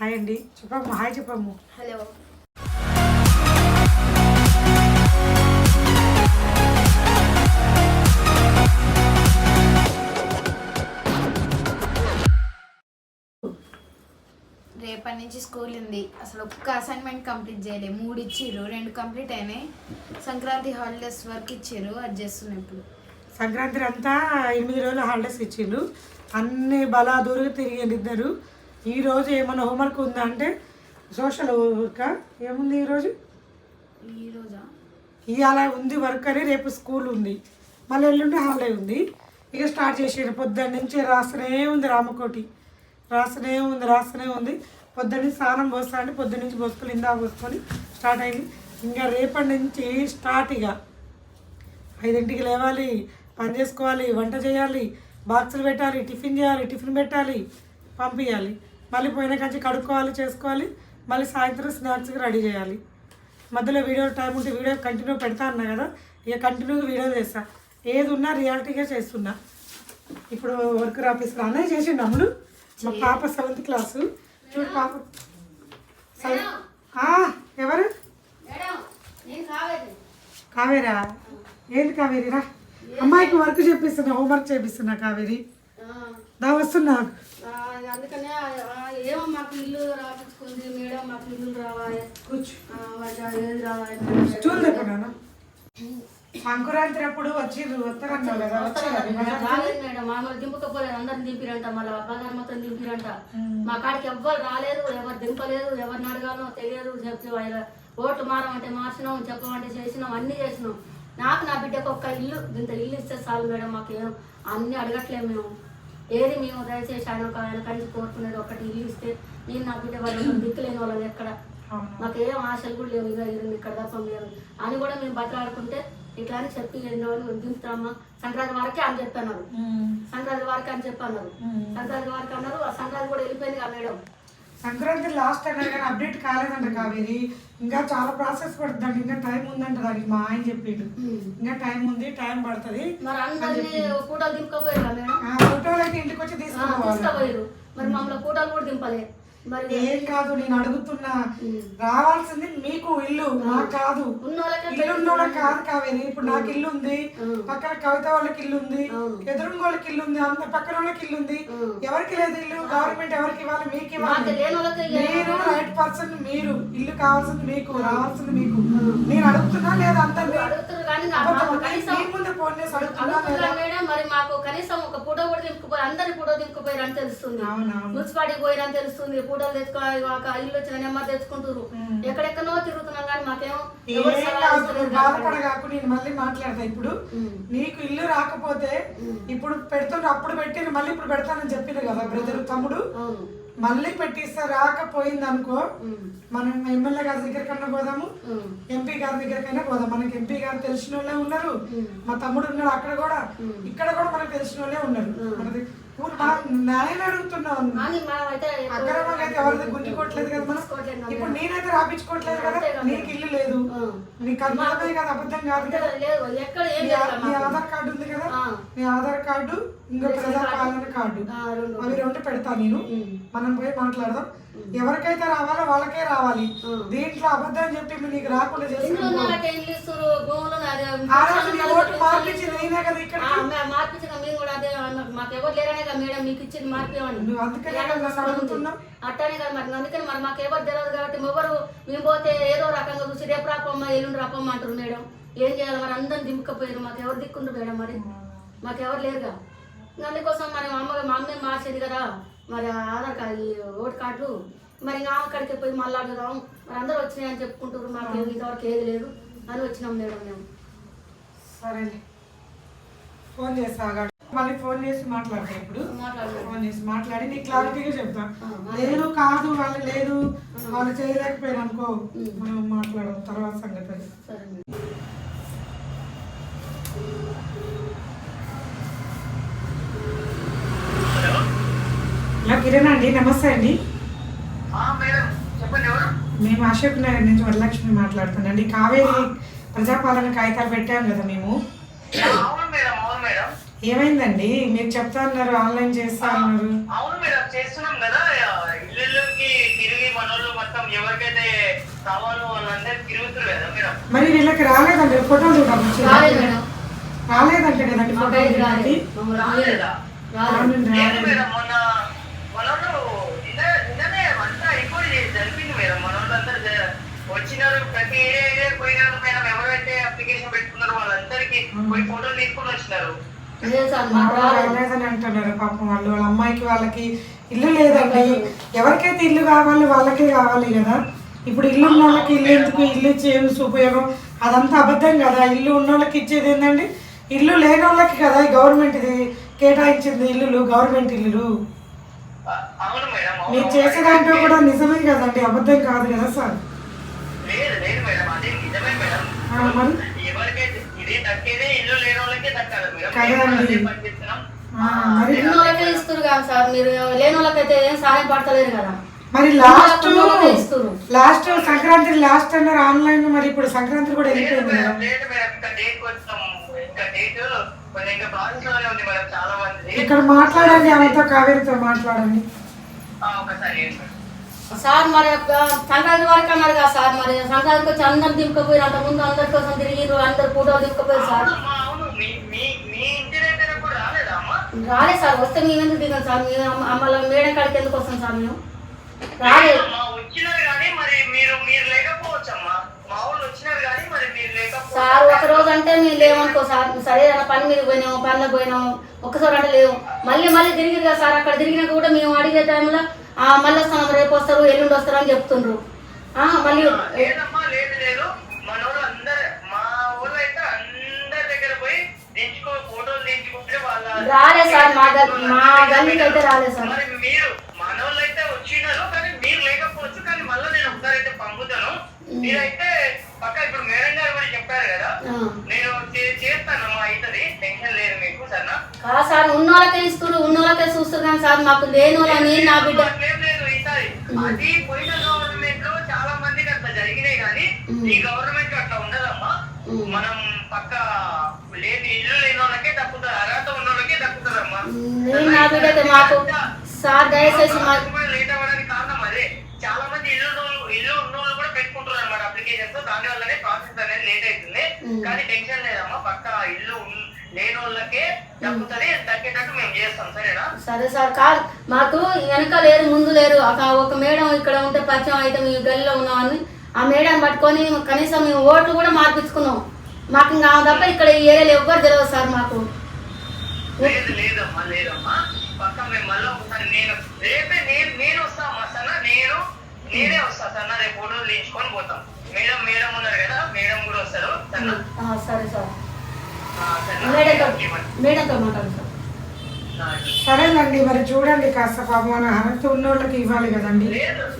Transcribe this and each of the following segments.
Hi అండి, చెప్పమ్మ. Hi చెప్పమ్ము. Hello. రేపటి నుంచి స్కూల్ ఉంది. అసలు ఒక్క అసైన్మెంట్ కంప్లీట్ చేయలేదు. 3 ఇచ్చిర్రు, 2 కంప్లీట్ అయినాయి. సంక్రాంతి హాలిడేస్ వరకు ఇచ్చారు, అది చేస్తున్నాయి ఇప్పుడు. సంక్రాంతి అంతా 8 రోజులు హాలిడేస్ ఇచ్చిండ్రు. అన్ని బలాదూరుగా తిరిగారు ఇద్దరు. ఈరోజు ఏమైనా హోంవర్క్ ఉందా అంటే సోషల్ వర్క్ ఏముంది ఈరోజు? ఈరోజా ఇవాళ ఉంది వర్క్ అని, రేపు స్కూల్ ఉంది, మళ్ళీ ఎల్లుండి హాలిడే ఉంది. ఇక స్టార్ట్ చేసారు. పొద్దున్న నుంచి రాస్తూనే ఉంది రామకోటి, రాస్తూనే ఉంది. పొద్దున్న స్నానం పోస్తా అంటే పొద్దున్న నుంచి పోసుకొని ఇందా పోసుకొని స్టార్ట్ అయింది. ఇంకా రేపటి నుంచి స్టార్ట్. ఇక 5ంటికి లేవాలి, పని చేసుకోవాలి, వంట చేయాలి, బాక్సులు పెట్టాలి, టిఫిన్ చేయాలి, టిఫిన్ పెట్టాలి, పంపించాలి, మళ్ళీ పోయిన కంచి కడుక్కోవాలి, చేసుకోవాలి, మళ్ళీ సాయంత్రం స్నాక్స్కి రెడీ చేయాలి. మధ్యలో వీడియో టైం ఉంటే వీడియో కంటిన్యూ పెడతా అన్నా కదా, ఇక కంటిన్యూగా వీడియో చేస్తా. ఏది ఉన్నా రియాలిటీగా చేస్తున్నా. ఇప్పుడు వర్క్ రాపిస్తున్నా. అన్నయ్య చేసిండు అమ్ముడు. మా పాప 7th క్లాసు. చూడు పాప. ఎవరు? కావేరా? ఏంటి కావేరి? రా, అమ్మాయికి వర్క్ చేపిస్తున్నా, హోంవర్క్ చేపిస్తున్నా. కావేరి దా, వస్తున్నా. అందుకనే ఏమో మాకు ఇల్లు రాపించుకుంది మేడం, మాకు ఇల్లు రావాలి, కూర్చో, ఏది రావాలి, స్టూల్ తెప్పనా? సంక్రాంతి అప్పుడు వస్తారన్నావు కదా, రాలేదు మేడం. మామూలు దింపకపోలేదు, అందరిని దింపిరంట, మళ్ళీ అబ్బాయి మొత్తం దింపిరంట. మా కాడికి ఎవ్వరు రాలేదు, ఎవరు దింపలేదు, ఎవరిని అడగాలో తెలియదు. చెప్పి ఓట్లు మారమంటే మార్చినాం, చెప్పమంటే చేసినాం, అన్నీ చేసినాం. నాకు నా బిడ్డకు ఒక్క ఇల్లు, ఇంత ఇల్లు ఇస్తే చాలు మేడం. మాకేం అన్నీ అడగట్లేము మేము. ఏది మేము దయచేసి ఆయన కలిసి కోరుకునేది ఒకటి ఇల్లు ఇస్తే నేను నా బిడ్డ వాళ్ళు దిక్కులేని వాళ్ళని ఎక్కడ మాకేం ఆశలు కూడా లేవు. ఇక ఇక్కడ తప్ప లేవు అని కూడా మేము బతలాడుకుంటే ఇట్లా అని చెప్పి దింపుతామా సంక్రాంతి వరకే అని చెప్పన్నారు. సంక్రాంతి వరకే అని చెప్పన్నారు. సంక్రాంతి వరకు అన్నారు. ఆ సంక్రాంతి కూడా వెళ్ళిపోయింది కదా మేడం. సంక్రాంతి లాస్ట్ అన్నారు కానీ అప్డేట్ కాలేదంట కావేరి. ఇంకా చాలా ప్రాసెస్ పడుతుందండి, ఇంకా టైం ఉందంట దానికి. మా ఆయన చెప్పిండు ఇంకా టైం ఉంది, టైం పడుతుంది. మరి అందరినీ ఫోటోలు దింపకపోయారు కదా మేడం. ఫోటోలు అయితే ఇంటికి వచ్చి తీసుకుపోయారు. మరి మమ్మల్ని ఫోటోలు కూడా దింపలే. ఏం కాదు, నేను అడుగుతున్నా. రావాల్సింది మీకు ఇల్లు, నాకు కాదు. ఇల్లు ఉన్నోళ్ళకి కాదు కావేరి. ఇప్పుడు నాకు ఇల్లు ఉంది, పక్కన కవిత వాళ్ళకి ఇల్లు ఉంది, ఎదురుంగ వాళ్ళకి ఇల్లు ఉంది, అంత పక్కన వాళ్ళకి ఇల్లు ఉంది. ఎవరికి లేదు ఇల్లు? గవర్నమెంట్ ఎవరికి ఇవ్వాలి? మీకు ఇవ్వాలి. మీరు రైట్ పర్సన్. మీరు ఇల్లు కావాల్సింది మీకు, రావాల్సింది మీకు. నేను అడుగుతున్నా లేదా? అందరినీ ముందు ఫోన్ చేసి అడుగుతున్నా మేడం. మరి మాకు కనీసం ఒక ఫోటో కూడా దింపుకుపోయి, అందరి ఫోటో దింపుకుపోయారు అని తెలుస్తుంది. మున్సిపాలిటీకి పోయారని తెలుస్తుంది. ఫోటోలు తెచ్చుకోవాలి, ఇల్లు వచ్చిన నెంబర్ తెచ్చుకుంటారు. ఎక్కడెక్కడో తిరుగుతున్నాం కానీ మాకేమో బాధపడగాకు. నేను మళ్ళీ మాట్లాడతా. ఇప్పుడు నీకు ఇల్లు రాకపోతే ఇప్పుడు పెడుతుండ్రు, అప్పుడు పెట్టిండ్రు, మళ్ళీ ఇప్పుడు పెడతానని చెప్పిండ్రు కదా బ్రదర్, తమ్ముడు. మళ్ళీ పెట్టిస్తా. రాకపోయింది అనుకో, మనం ఎమ్మెల్యే గారి దగ్గరకన్నా పోదాము, ఎంపీ గారి దగ్గరకైనా పోదాం. మనకి ఎంపీ గారు తెలిసిన వాళ్ళే ఉన్నారు, మా తమ్ముడు ఉన్నాడు అక్కడ కూడా, ఇక్కడ కూడా మనకు తెలిసిన వాళ్ళే ఉన్నారు. మనది న్యాయం అడుగుతున్నావు. అక్రమంగా అయితే ఎవరిది గుంజుకోవట్లేదు కదా మనం. ఇప్పుడు నేనైతే రాపించుకోవట్లేదు కదా. నీకు ఇల్లు లేదు, నీకు అర్థమే కదా, అబద్ధం కాదు కదా. నీ ఆధార్ కార్డు ఉంది కదా, నీ ఆధార్ కార్డు, ఇంకా ప్రజా పాలన కార్డు, అవి 2 పెడతా నేను. మనం పోయి మాట్లాడదాం. ఎవరికైతే రావాలో వాళ్ళకే రావాలి. దీంట్లో అబద్ధం చెప్పి నీకు రాకుండా చేసుకుంటా. మార్పించింది నేనే కదా ఇక్కడ. అట్టనే కదా మరి. అందుకని మరి మాకు ఎవరు తెలియదు కాబట్టి ఎవరు మేము పోతే ఏదో రకంగా చూసి రేపు రాపమ్మా ఎల్లుండి రాపమ్మా అంటారు మేడం. ఏం చేయాలి మరి? అందరిని దింపకపోయారు. మాకు ఎవరు దిక్కుండ్రు మేడం? మరి మాకెవరు లేరుగా. అందుకోసం మరి మా అమ్మే మార్చేది కదా మరి ఆధార్ కార్డు, ఓటు కార్డు. మరి నా అక్కడికి పోయి మళ్ళీ అడుగుదాం. మరి అందరూ వచ్చినాయని చెప్పుకుంటారు. మాకు ఇంతవరకు ఏది లేదు అని వచ్చినాం మేడం మేము. సరే ఫోన్ చేస్తా, మళ్ళీ ఫోన్ చేసి మాట్లాడతా. ఇప్పుడు ఫోన్ చేసి మాట్లాడి నీకు క్లారిటీగా చెప్తా. లేదు కాదు వాళ్ళు లేదు, వాళ్ళు చేయలేకపోయారు అనుకో, మనం మాట్లాడదాం తర్వాత సంగతి. కిరణ్ అండి, నమస్తే అండి. మేము అశోక్ నగర్ నుంచి వరలక్ష్మి మాట్లాడుతున్నాండి. కావేరి ప్రజాపాలన కాగితాలు పెట్టాం కదా మేము. ఏమైందండి? మీరు చెప్తా అన్నారు, ఆన్లైన్ చేస్తా అన్నారు. అవును మేడం, చేస్తున్నాం కదా. ఇల్లుకి కావాలి వాళ్ళందరూ తిరుగుతున్నారు కదా మేడం. మరి వీళ్ళకి రాలేదండి ఫోటోలు చూడాలి రాలేదు మేడం, రాలేదంటే కదండి మాకు ఫోటోలు అయితే రాలేదు, చూడడానికి? మమ్మల్ని రాలేదా? రాలేదు. లేదు మేడం, మొన్న మనోళ్ళు నిన్ననే అంతా ఇంకోటి జరిపింది మేడం. మనోళ్ళందరూ వచ్చినారు, ప్రతి ఏరియా పోయినారు మేడం. ఎవరైతే అప్లికేషన్ పెట్టుకున్నారో వాళ్ళందరికీ పోయి ఫోటోలు తీసుకొని వచ్చినారు. లేదు సార్ మాకు రాలేదు. రాలేదని అంటున్నారు పాపం వాళ్ళు. వాళ్ళ అమ్మాయికి వాళ్ళకి ఇల్లు లేదండి. ఎవరికైతే ఇల్లు కావాలి వాళ్ళకే కావాలి కదా. ఇప్పుడు ఇల్లు ఉన్న వాళ్ళకి ఇల్లు ఎందుకు, ఇల్లు ఇచ్చి ఏం ఉపయోగం? అదంతా అబద్ధం కదా. ఇల్లు ఉన్న వాళ్ళకి ఇచ్చేది ఏంటండి, ఇల్లు లేని వాళ్ళకి కదా గవర్నమెంట్ ఇది కేటాయించింది ఇల్లులు, గవర్నమెంట్ ఇల్లులు. అవును మేడం, మీరు చేసే దాంట్లో కూడా నిజమే కదండి, అబద్ధం కాదు కదా సార్. లేదు లేదు మేడం, అదే నిజమే మేడం. మరి ఎవరికైతే ఇది దక్కేదే ఇల్లు లేని వాళ్ళకే దక్కాలి మేడం. కదండి. అదే పని చేస్తున్నాం. మరి ఉన్న వాళ్ళకే ఇస్తారు కదా సార్, మీరు లేని వాళ్ళకైతే ఏం సాయం పడతలేరు కదా. మరి లాస్ట్ సంక్రాంతి లాస్ట్ అన్నారు ఆన్లైన్. మరి ఇప్పుడు సంక్రాంతి కూడా లేదు వెళ్ళిపోయింది కదా. మేడం, లేదు మేడం, ఇంకా డేట్ కొంచెం ఇంకా డేట్ కొంచెం ఇంకా ప్రాసెస్ లోనే ఉంది మేడం. చాలా మంది ఇక్కడ మాట్లాడండి, ఆమెతో కావేరితో మాట్లాడండి. ఒకసారి ఏంటి మేడం? సార్ మరి సంక్రాంతి వరకు అన్నారు కదా సార్, మరి సంక్రాంతికి వచ్చి అందరు దింపుకపోయి అంత ముందు అందరి కోసం తిరిగిరు, అందరు ఫోటోలు దింపుకపోయి సార్. అవునమ్మా, అవును. మీ ఇంటి దగ్గర కూడా రాలేదా అమ్మా? రాలేదు సార్, వస్తే మేము ఎందుకు దిగాం సార్, మేము మళ్ళీ మేడం కాడికి ఎందుకు వస్తాం సార్ మేము? రాలేదు అమ్మా, వచ్చినారు కానీ మరి మీరు లేకపోవచ్చమ్మా. మా వాళ్ళు వచ్చినారు కానీ మరి మీరు లేకపోవచ్చు సార్. ఒక రోజు అంటే మేము లేవనుకో సార్, సరే అన్న పని మీద పోయినాము, పనిలో పోయినాము, ఒక్కసారి అంటే లేవు. మళ్ళీ తిరిగిరు కదా సార్. అక్కడ తిరిగినాక కూడా మేము అడిగే టైంలో మళ్ళీ వస్తాం, రేపు వస్తారు, ఎల్లుండి వస్తారు అని చెప్తుండ్రు. మళ్ళీ లేదమ్మా, లేదు లేదు. మన వాళ్ళు అందరు, మా వాళ్ళు అయితే అందరి దగ్గర పోయి ఫోటోలు దించుకుంటే వాళ్ళ రాలేదు సార్, మా గల్లీకి అయితే రాలేదు సార్. మరి మీరు మన వాళ్ళు అయితే వచ్చినారు కానీ మీరు లేకపోవచ్చు. కానీ మళ్ళీ నేను ఒకసారి అయితే పంపుతాను. మీరైతే పక్క ఇప్పుడు మేడం గారు కూడా చెప్పారు కదా, నేను చేస్తానమ్మా, అవుతుంది, టెన్షన్ లేదు మీకు. సరేనా? కాదు సార్, ఉన్న వాళ్ళకే ఇస్తారు, ఉన్న వాళ్ళకే చూస్తారు కానీ సార్ మాకు లేని వాళ్ళని నా బిడ్డ లేదు. ఈసారి అది పోయిన గవర్నమెంట్ లో చాలా మందికి అట్లా జరిగినాయి కానీ ఈ గవర్నమెంట్ అట్లా ఉండదమ్మా. మనం పక్క లేని ఇల్లు లేని వాళ్ళకే దక్కుతుంది, అర్హత ఉన్న వాళ్ళకే దక్కుతుందమ్మా. నేను నా బిడ్డకి మాకు సార్ దయచేసి లేట్ అవ్వడానికి కారణం అదే. చాలా మంది ఇల్లు ఉన్న వాళ్ళు కూడా పెట్టుకుంటున్నారు అన్నమాట అప్లికేషన్స్. దాని వల్లనే ప్రాసెస్ అనేది లేట్ అవుతుంది. కానీ టెన్షన్ లేదమ్మా, పక్క ఇల్లు లేని వాళ్ళకే దక్కుతుంది. దక్కేటట్టు మేము చేస్తాం. సరేనా? సరే సార్. కాదు మాకు వెనక లేరు, ముందు లేరు. ఒక మేడం ఇక్కడ ఉంటే పరిచయం అయితే మేము గల్లీలో ఉన్నామని ఆ మేడం పట్టుకొని కనీసం మేము ఓట్లు కూడా మార్పించుకున్నాం. మాకు ఇంకా తప్ప ఇక్కడ ఈ ఏరియాలో ఎవ్వరు తెలియదు సార్ మాకు. లేదమ్మా పక్క మేము మళ్ళీ ఒకసారి నేను వస్తామా సన్న, నేనే వస్తా సన్న. రేపు ఫోటోలు తీయించుకొని పోతాం. మేడం ఉన్నారు కదా, మేడం కూడా వస్తారు. సరే సార్, మేడంతో మాట్లాడు సార్. సరేనండి, మరి చూడండి కాస్త పాపం మన అర్హత ఉన్న వాళ్ళకి ఇవ్వాలి కదండి.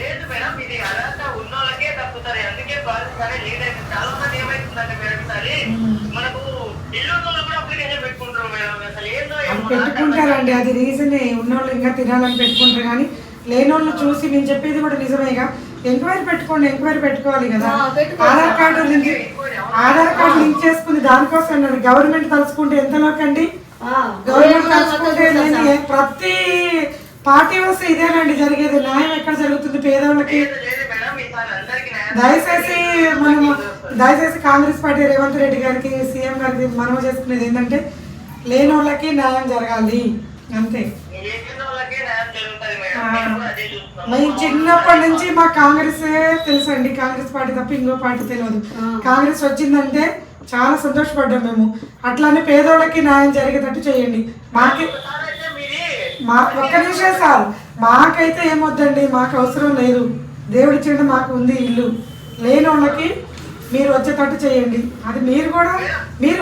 లేదు మేడం, ఇది అర్హత ఉన్న వాళ్ళకే తప్పుతారు. అందుకే ప్రాసెస్ అనేది లేట్ అవుతుంది. చాలా మంది ఏమైతుందంటే మేడం, ఈసారి మనకు ఇల్లు కూడా అప్లికేషన్ పెట్టుకుంటారు మేడం. అసలు ఏందో అది పెట్టుకుంటారండి, అది రీజనే. ఉన్నోళ్ళు ఇంకా తినాలని పెట్టుకుంటారు కానీ లేనోళ్ళు చూసి నేను చెప్పేది కూడా నిజమేగా. ఎంక్వైరీ పెట్టుకోండి, ఎంక్వైరీ పెట్టుకోవాలి కదా. ఆధార్ కార్డు లింక్ చేసుకుంది దానికోసం అన్నాడు. గవర్నమెంట్ తలుచుకుంటే ఎంతలోకండి, గవర్నమెంట్ తలుచుకుంటే ప్రతి పార్టీ వస్తే ఇదేనండి జరిగేది. న్యాయం ఎక్కడ జరుగుతుంది పేదవాళ్ళకి? దయచేసి కాంగ్రెస్ పార్టీ రేవంత్ రెడ్డి గారికి, సీఎం గారికి మనం చేసుకునేది ఏంటంటే లేని వాళ్ళకి న్యాయం జరగాలి అంతే. మేము చిన్నప్పటి నుంచి మా కాంగ్రెస్ తెలుసు అండి. కాంగ్రెస్ పార్టీ తప్ప ఇంకో పార్టీ తెలియదు. కాంగ్రెస్ వచ్చిందంటే చాలా సంతోషపడ్డాం మేము. అట్లానే పేదోళ్ళకి న్యాయం జరిగేటట్టు చేయండి. ఒక్క నిమిషం సార్, మాకైతే ఏమొద్దండి, మాకు అవసరం లేదు. దేవుడి ఇచ్చిండు, మాకు ఉంది ఇల్లు. లేని వాళ్ళకి మీరు వచ్చేటట్టు చేయండి. అది మీరు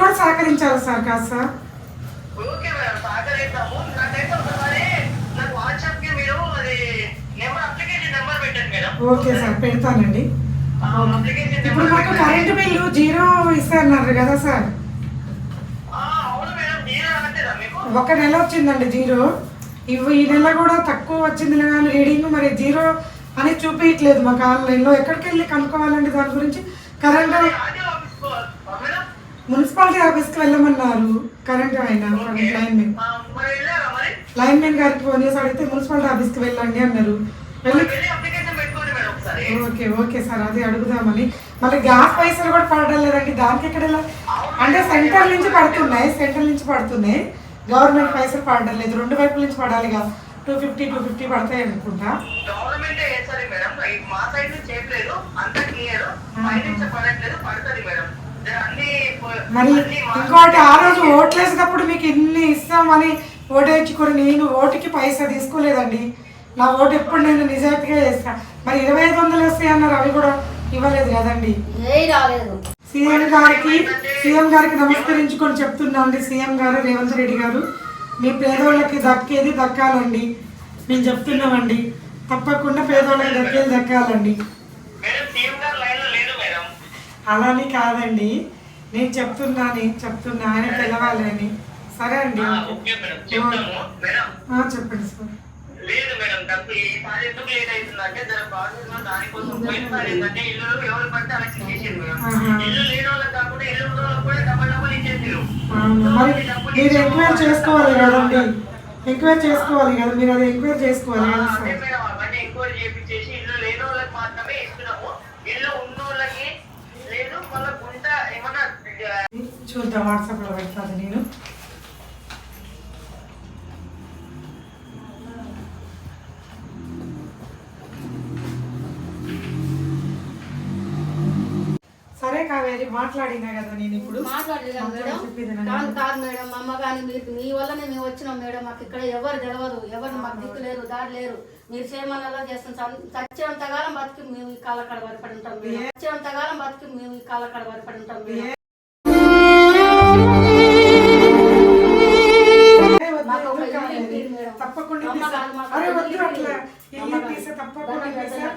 కూడా సహకరించాలి సార్ కాస్త. ఓకే సార్, పెడతానండి. ఇప్పుడు మాకు కరెంటు బిల్లు 0 ఇస్తారన్నారు కదా సార్. ఒక నెల వచ్చిందండి 0. ఈ నెల కూడా తక్కువ వచ్చింది కానీ రీడింగ్ మరి 0 అని చూపించట్లేదు మాకు ఆన్లైన్లో. ఎక్కడికి వెళ్ళి కనుక్కోవాలండి దాని గురించి? కరెంట్ మున్సిపాలిటీ ఆఫీస్కి వెళ్ళమన్నారు. కరెంట్ ఆయన లైన్ మెన్ గారికి ఫోన్ చేసి అడిగితే మున్సిపాలిటీ ఆఫీస్కి వెళ్ళండి అన్నారు. అది. ఓకే ఓకే సార్, అది అడుగుదామని. మళ్ళీ గ్యాస్ పైసలు కూడా పడడం లేదండి, దానికి ఎక్కడ ఎలా? అంటే సెంట్రల్ నుంచి పడుతున్నాయి, గవర్నమెంట్ పైసలు పడడం లేదు, రెండు వైపుల నుంచి పడాలిగా. 250 పడతాయి అనుకుంటా. గవర్నమెంట్ వేస్తుంది మేడం, మా సైడ్ నుంచి చేయట్లేదు, అంతా క్లియర్, పైనుంచి పడట్లేదు, పడుతుంది మేడం. మరి ఇంకోటి, ఆ రోజు ఓట్లేసేటప్పుడు మీకు ఇన్ని ఇస్తామని ఓటేయించుకొని నేను ఓటుకి పైసా తీసుకోలేదండి. నా ఓటు ఎప్పుడు నేను నిజాయితీగా చేస్తా. మరి 2500 వస్తాయి అన్నారు, అవి కూడా ఇవ్వలేదు కదండి. సీఎం గారికి నమస్కరించుకొని చెప్తున్నా అండి. సీఎం గారు రేవంత్ రెడ్డి గారు, మీ పేదోళ్ళకి దక్కేది దక్కాలండి. మేము చెప్తున్నామండి, తప్పకుండా పేదోళ్ళకి దక్కాలండి. అలాని కాదండి, నేను చెప్తున్నా ఆయన తెలవాలని. సరే అండి, చెప్పండి సార్. లేదు మేడం, డబ్బు ఈసారి ఎందుకు లేట్ అవుతుందంటే జర ప్రాసెస్ లో దానికోసం పోయినసారి ఏంటంటే ఇల్లు ఎవరు పడితే అలా చేసేది మేడం. ఇల్లు లేని వాళ్ళకి కాకుండా ఇల్లు ఉన్న వాళ్ళకి కూడా డబ్బులు ఇచ్చేసారు. మీరు ఎంక్వైరీ చేసుకోవాలి కదండి, మీరు అది ఎంక్వైరీ చేసుకోవాలి కదా సార్. అదే మేడం, అవన్నీ ఎంక్వైరీ చేపించేసి ఇల్లు లేని వాళ్ళకి మాత్రమే ఇస్తున్నాము, ఇల్లు ఉన్న వాళ్ళకి లేదు. మళ్ళీ గుంట ఏమన్నా చూద్దాం, వాట్సాప్ లో పెడతాను నేను. సరే కావేరి, మాట్లాడినా కదా నేను ఇప్పుడు. మాట్లాడలేదు మేడం, కాదు మేడం, మా అమ్మ కానీ మీరు మీ వల్లనే మేము వచ్చినాం మేడం. మాకు ఇక్కడ ఎవరు తెలియదు, ఎవరు మాకు దిక్కు లేరు, దారి లేరు. మీరు చేయమని చేస్తాం. చచ్చేంతకాలం బతికి మేము ఈ కాలకడ వరపడి ఉంటాం. చచ్చేంతకాలం బతికి మేము ఈ కాలకడ వరపడి ఉంటాం. నాకు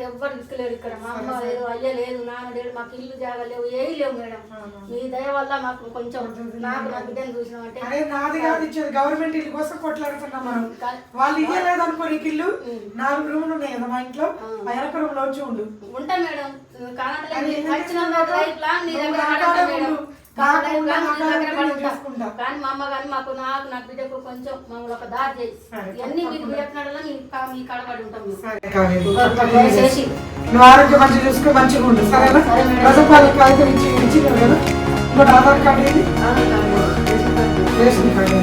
ఎవ్వరు దిక్కులేరు ఇక్కడ. మా అమ్మ లేదు, అయ్య లేదు, నాన్న లేడు, మాకు ఇల్లు జాగలేవు, ఏవి లేవు మేడం. మీ దయ వల్ల మాకు కొంచెం నాకు నా బిడ్డను చూసినాం అంటే. నాది కాదు ఇచ్చేది, గవర్నమెంట్ ఇల్లు కోసం కొట్లాడుతున్నాం మనం. వాళ్ళు ఇయ్యలేదు అనుకో, నీకు ఇల్లు 4 రూములు ఉన్నాయి కదా మా ఇంట్లో, వెనక రూమ్ లో వచ్చి ఉండు. ఉంటా మేడం, కానీ మా అమ్మ కానీ మాకు నా బిడ్డకు కొంచెం మమ్మల్ని ఒక దారి చేసి అన్ని మీకు ఎక్కడలో మీ కాడబడి ఉంటాం. నువ్వు ఆరోగ్యం మంచిగా చూసుకో, మంచిగా ఉండు సరేనా. ప్రజాపాలక కాగితం ఇచ్చిన కదా, ఇంకోటి ఆధార్ కార్డు, రేషన్ కార్డు.